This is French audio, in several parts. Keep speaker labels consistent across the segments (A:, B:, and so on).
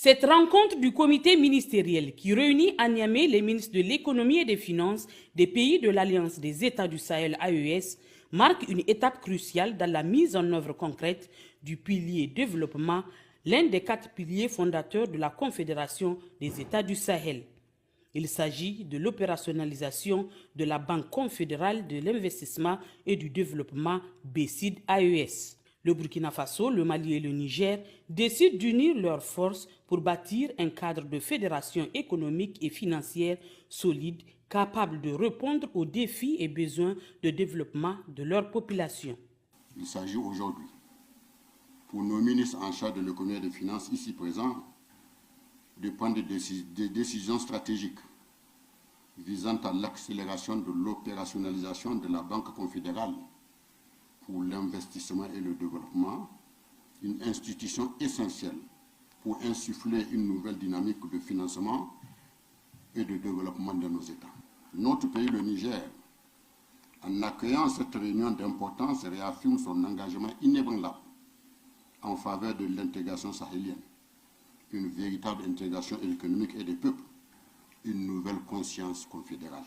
A: Cette rencontre du comité ministériel qui réunit à Niamey les ministres de l'économie et des finances des pays de l'Alliance des États du Sahel AES marque une étape cruciale dans la mise en œuvre concrète du pilier développement, l'un des 4 piliers fondateurs de la Confédération des États du Sahel. Il s'agit de l'opérationnalisation de la Banque confédérale de l'investissement et du développement BCID AES. Le Burkina Faso, le Mali et le Niger décident d'unir leurs forces pour bâtir un cadre de fédération économique et financière solide, capable de répondre aux défis et besoins de développement de leur population.
B: Il s'agit aujourd'hui, pour nos ministres en charge de l'économie et des finances ici présents, de prendre des décisions stratégiques visant à l'accélération de l'opérationnalisation de la Banque confédérale pour l'investissement et le développement, une institution essentielle pour insuffler une nouvelle dynamique de financement et de développement de nos États. Notre pays, le Niger, en accueillant cette réunion d'importance, réaffirme son engagement inébranlable en faveur de l'intégration sahélienne, une véritable intégration économique et des peuples, une nouvelle conscience confédérale.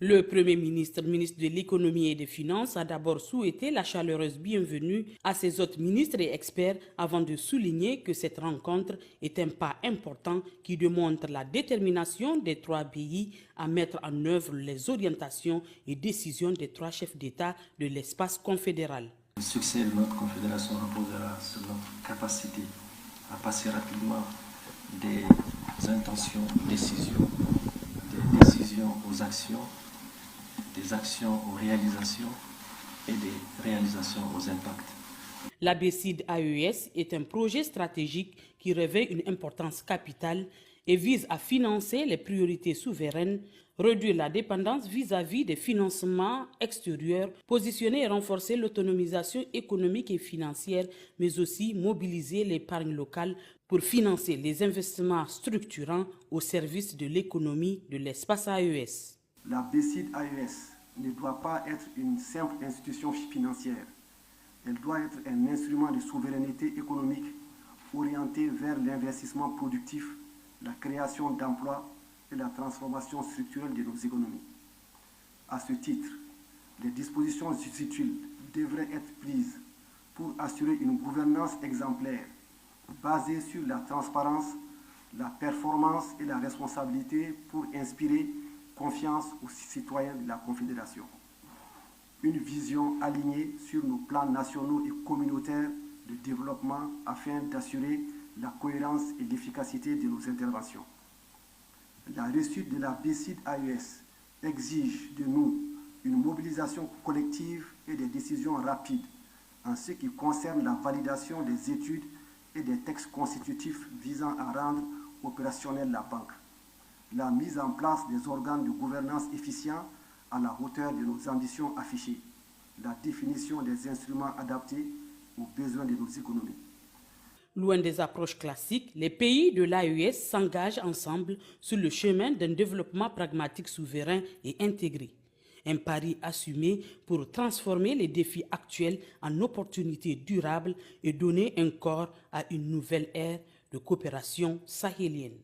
A: Le Premier ministre, ministre de l'économie et des finances, a d'abord souhaité la chaleureuse bienvenue à ses autres ministres et experts avant de souligner que cette rencontre est un pas important qui démontre la détermination des 3 pays à mettre en œuvre les orientations et décisions des 3 chefs d'État de l'espace confédéral.
C: Le succès de notre confédération reposera sur notre capacité à passer rapidement des intentions aux décisions, des décisions aux actions, des actions aux réalisations et des réalisations aux impacts.
A: La BCID AES est un projet stratégique qui revêt une importance capitale et vise à financer les priorités souveraines, réduire la dépendance vis-à-vis des financements extérieurs, positionner et renforcer l'autonomisation économique et financière, mais aussi mobiliser l'épargne locale pour financer les investissements structurants au service de l'économie de l'espace AES.
D: La BCID AES ne doit pas être une simple institution financière. Elle doit être un instrument de souveraineté économique orienté vers l'investissement productif, la création d'emplois et la transformation structurelle de nos économies. À ce titre, les dispositions utiles devraient être prises pour assurer une gouvernance exemplaire basée sur la transparence, la performance et la responsabilité pour inspirer confiance aux citoyens de la Confédération. Une vision alignée sur nos plans nationaux et communautaires de développement afin d'assurer la cohérence et l'efficacité de nos interventions. La réussite de la BCID AES exige de nous une mobilisation collective et des décisions rapides en ce qui concerne la validation des études et des textes constitutifs visant à rendre opérationnelle la banque, la mise en place des organes de gouvernance efficients à la hauteur de nos ambitions affichées, la définition des instruments adaptés aux besoins de nos économies.
A: Loin des approches classiques, les pays de l'AES s'engagent ensemble sur le chemin d'un développement pragmatique souverain et intégré. Un pari assumé pour transformer les défis actuels en opportunités durables et donner un corps à une nouvelle ère de coopération sahélienne.